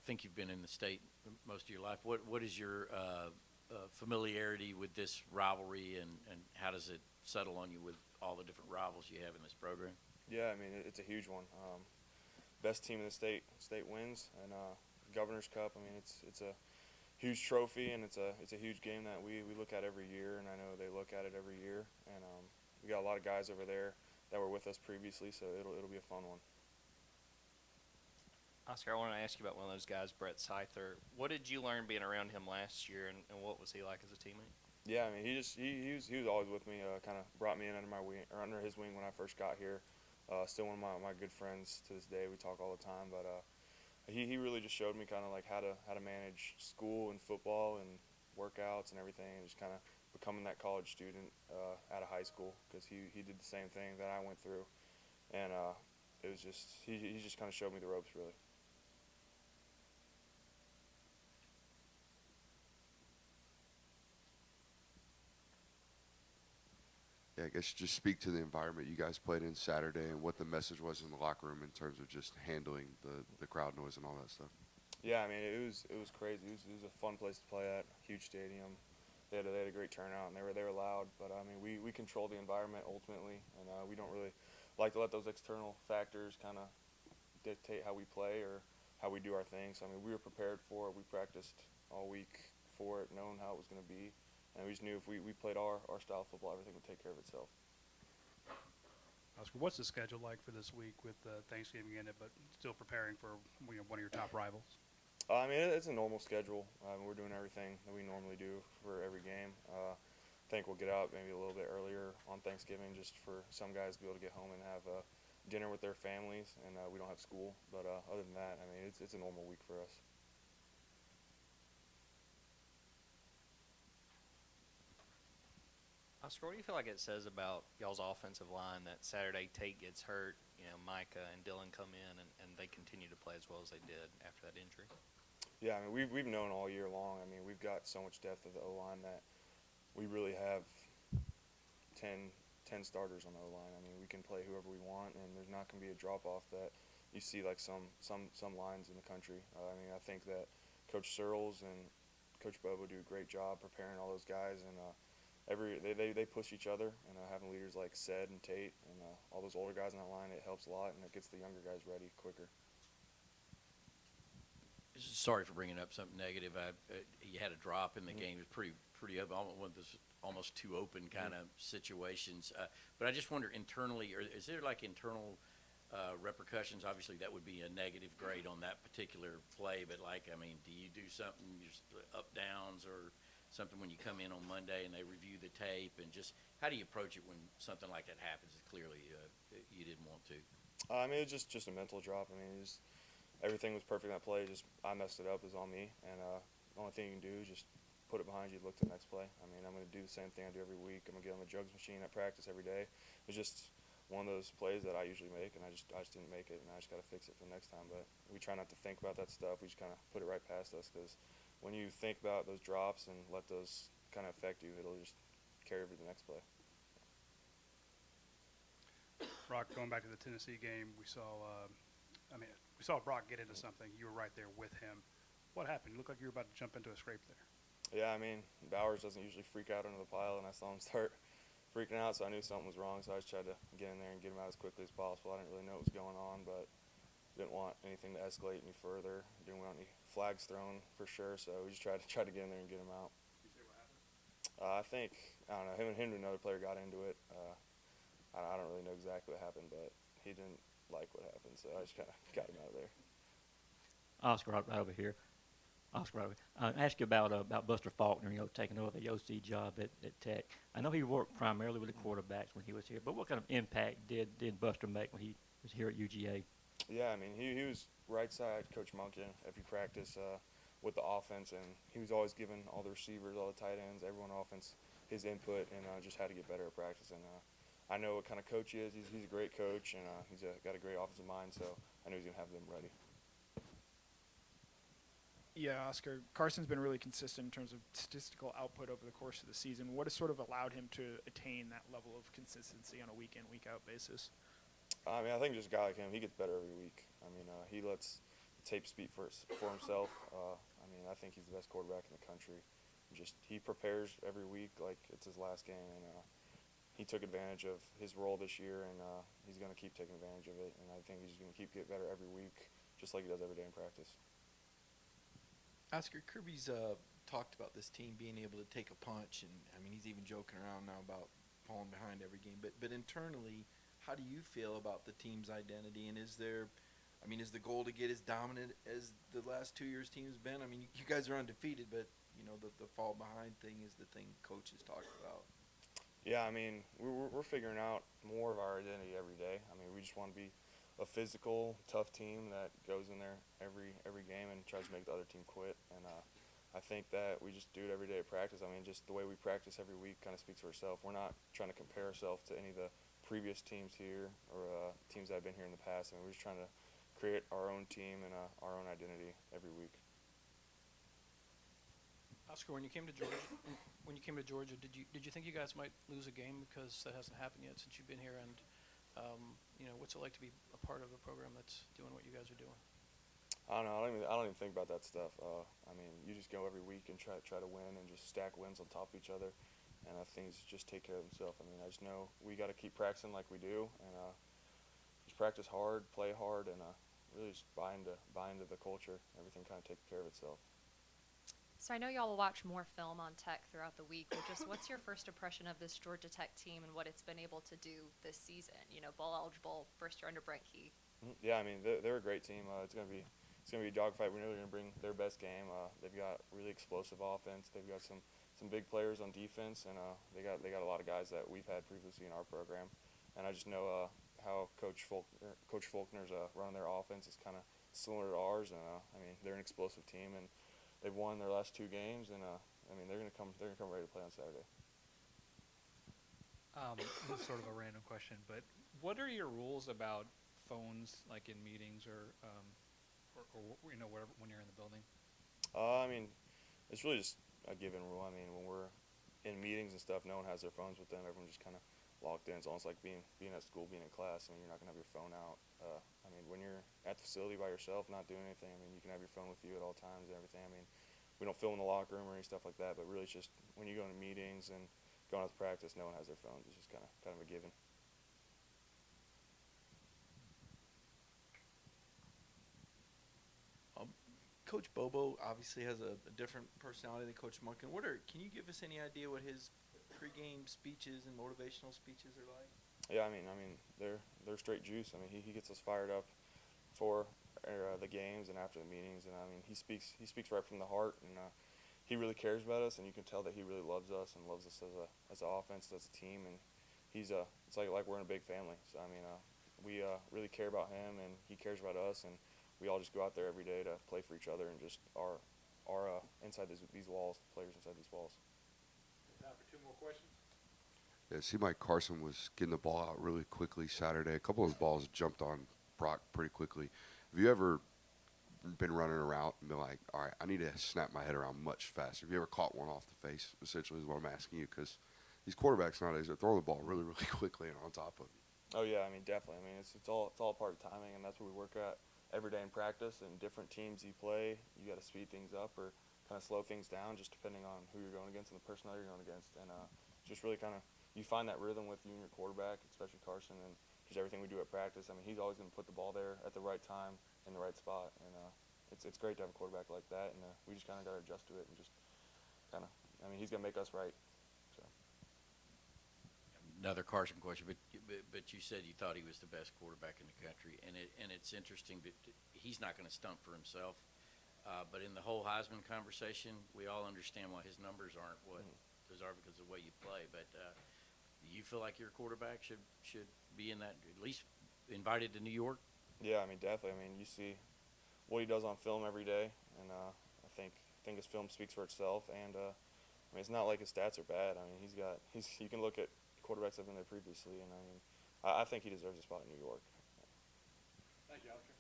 think you've been in the state most of your life. What is your familiarity with this rivalry, and how does it settle on you with all the different rivals you have in this program? Yeah, I mean it's a huge one. Best team in the state wins, and Governor's Cup. I mean it's a huge trophy, and it's a huge game that we look at every year, and I know they look at it every year. And we got a lot of guys over there that were with us previously, so it'll be a fun one. Oscar, I want to ask you about one of those guys, Brett Seither. What did you learn being around him last year, and what was he like as a teammate? Yeah, I mean he was always with me. Kind of brought me in under my wing, or under his wing when I first got here. Still one of my good friends to this day. We talk all the time, but he really just showed me kind of like how to manage school and football and workouts and everything, and just kind of becoming that college student out of high school, because he did the same thing that I went through, and it was just he just kind of showed me the ropes really. Yeah, I guess just speak to the environment you guys played in Saturday and what the message was in the locker room in terms of just handling the crowd noise and all that stuff. Yeah, I mean it was crazy. It was a fun place to play at. Huge stadium. They had a great turnout, and they were loud. But I mean we control the environment ultimately, and we don't really like to let those external factors kind of dictate how we play or how we do our things. So, I mean we were prepared for it. We practiced all week for it, knowing how it was going to be. And we just knew if we played our style of football, everything would take care of itself. Oscar, what's the schedule like for this week with Thanksgiving in it, but still preparing for one of your top rivals? I mean, it's a normal schedule. We're doing everything that we normally do for every game. I think we'll get out maybe a little bit earlier on Thanksgiving, just for some guys to be able to get home and have dinner with their families, and we don't have school. But other than that, I mean, it's a normal week for us. Oscar, what do you feel like it says about y'all's offensive line that Saturday Tate gets hurt, Micah and Dylan come in, and they continue to play as well as they did after that injury? Yeah, I mean, we've known all year long. I mean, we've got so much depth of the O-line that we really have 10 starters on the O-line. I mean, we can play whoever we want, and there's not going to be a drop-off that you see like some lines in the country. I mean, I think that Coach Searles and Coach Bobo do a great job preparing all those guys, and they push each other, and having leaders like Said and Tate and all those older guys on that line, it helps a lot, and it gets the younger guys ready quicker. Sorry for bringing up something negative. You had a drop in the game. It was pretty open, almost too open kind of situations. But I just wonder internally, is there like internal repercussions? Obviously, that would be a negative grade on that particular play. But do you do something, just up downs or something when you come in on Monday and they review the tape, and just how do you approach it when something like that happens? Clearly, you didn't want to. I mean, it was just a mental drop. I mean, everything was perfect in that play. Just I messed it up. It was on me, and the only thing you can do is just put it behind you, look to the next play. I mean, I'm going to do the same thing I do every week. I'm going to get on the jugs machine at practice every day. It's just one of those plays that I usually make, and I just didn't make it, and I just got to fix it for the next time. But we try not to think about that stuff. We just kind of put it right past us, because when you think about those drops and let those kind of affect you, it'll just carry over to the next play. Brock, going back to the Tennessee game, we saw Brock get into something. You were right there with him. What happened? You looked like you were about to jump into a scrape there. Yeah, I mean, Bowers doesn't usually freak out under the pile, and I saw him start freaking out, so I knew something was wrong, so I just tried to get in there and get him out as quickly as possible. I didn't really know what was going on, but didn't want anything to escalate any further. Didn't want any flags thrown for sure, so we just tried to get in there and get him out. You say what happened? I don't know, him and another player got into it. I don't really know exactly what happened, but he didn't like what happened, so I just kind of got him out of there. Oscar, right over here. Oscar, right over here. Ask you about Buster Faulkner, taking over the OC job at Tech. I know he worked primarily with the quarterbacks when he was here, but what kind of impact did Buster make when he was here at UGA? Yeah, I mean, he was right side Coach Monken every practice with the offense, and he was always giving all the receivers, all the tight ends, everyone on offense his input, and just how to get better at practice. And I know what kind of coach he is. He's a great coach, and he's got a great offensive mind, so I know he's going to have them ready. Yeah, Oscar, Carson's been really consistent in terms of statistical output over the course of the season. What has sort of allowed him to attain that level of consistency on a week-in, week-out basis? I mean, I think just a guy like him, he gets better every week. I mean, he lets tape speak for himself. I mean, I think he's the best quarterback in the country. He prepares every week like it's his last game, and he took advantage of his role this year, and he's going to keep taking advantage of it. And I think he's going to keep getting better every week, just like he does every day in practice. Oscar, Kirby's talked about this team being able to take a punch, and I mean he's even joking around now about falling behind every game. But internally, how do you feel about the team's identity? And is the goal to get as dominant as the last 2 years' team has been? I mean, you guys are undefeated, but you know the fall behind thing is the thing coaches talk about. Yeah, I mean, we're figuring out more of our identity every day. I mean, we just want to be a physical, tough team that goes in there every game and tries to make the other team quit. And I think that we just do it every day at practice. I mean, just the way we practice every week kind of speaks for itself. We're not trying to compare ourselves to any of the previous teams here or teams that have been here in the past. I mean, we're just trying to create our own team and our own identity every week. Oscar, when you came to Georgia, did you think you guys might lose a game, because that hasn't happened yet since you've been here? And what's it like to be a part of a program that's doing what you guys are doing? I don't know. I don't even think about that stuff. I mean, you just go every week and try to win and just stack wins on top of each other, and things just take care of themselves. I mean, I just know we got to keep practicing like we do, and just practice hard, play hard, and really just buy into the culture. Everything kind of takes care of itself. So I know y'all will watch more film on Tech throughout the week, but just what's your first impression of this Georgia Tech team and what it's been able to do this season? Bowl eligible, first year under Brent Key. Yeah, I mean they're a great team. It's gonna be a dogfight. We know they're gonna bring their best game. They've got really explosive offense. They've got some big players on defense, and they got a lot of guys that we've had previously in our program. And I just know how Coach Faulkner's running their offense is kind of similar to ours. And I mean they're an explosive team, and they've won their last 2 games, and I mean they're gonna come ready to play on Saturday. This is sort of a random question, but what are your rules about phones, like in meetings or wherever when you're in the building? I mean, it's really just a given rule. I mean, when we're in meetings and stuff, no one has their phones with them. Everyone's just kind of locked in. It's almost like being at school, being in class. I mean, you're not gonna have your phone out. I mean, when you're at the facility by yourself, not doing anything, I mean, you can have your phone with you at all times and everything. I mean, we don't film in the locker room or any stuff like that, but really it's just when you go into meetings and going out to practice, no one has their phones. It's just kind of a given. Coach Bobo obviously has a different personality than Coach Monken. Can you give us any idea what his pregame speeches and motivational speeches are like? Yeah, I mean, they're straight juice. I mean, he gets us fired up for the games and after the meetings, and I mean, he speaks right from the heart, and he really cares about us, and you can tell that he really loves us and loves us as an offense, as a team, and it's like we're in a big family. So I mean, we really care about him, and he cares about us, and we all just go out there every day to play for each other and just are inside these walls, players inside these walls. Time for 2 more questions. Yeah, it seemed like Carson was getting the ball out really quickly Saturday. A couple of his balls jumped on Brock pretty quickly. Have you ever been running around and been like, all right, I need to snap my head around much faster? Have you ever caught one off the face, essentially, is what I'm asking you? Because these quarterbacks nowadays are throwing the ball really, really quickly and on top of you. Oh, yeah, I mean, definitely. I mean, it's all part of timing, and that's what we work at every day in practice. And different teams you play, you got to speed things up or kind of slow things down just depending on who you're going against and the personnel you're going against. And just really kind of you find that rhythm with you and your quarterback, especially Carson, and just everything we do at practice. I mean, he's always going to put the ball there at the right time in the right spot. And it's great to have a quarterback like that. And we just kind of got to adjust to it and just kind of, I mean, he's going to make us right. So. Another Carson question, but you said you thought he was the best quarterback in the country, and it's interesting, but he's not going to stump for himself. But in the whole Heisman conversation, we all understand why his numbers aren't what those are because of the way you play. But do you feel like your quarterback should be in that, at least invited to New York? Yeah, I mean, definitely. I mean, you see what he does on film every day, and I think his film speaks for itself. And I mean, it's not like his stats are bad. I mean, you can look at quarterbacks that have been there previously, and I mean, I think he deserves a spot in New York. Thank you, Oscar.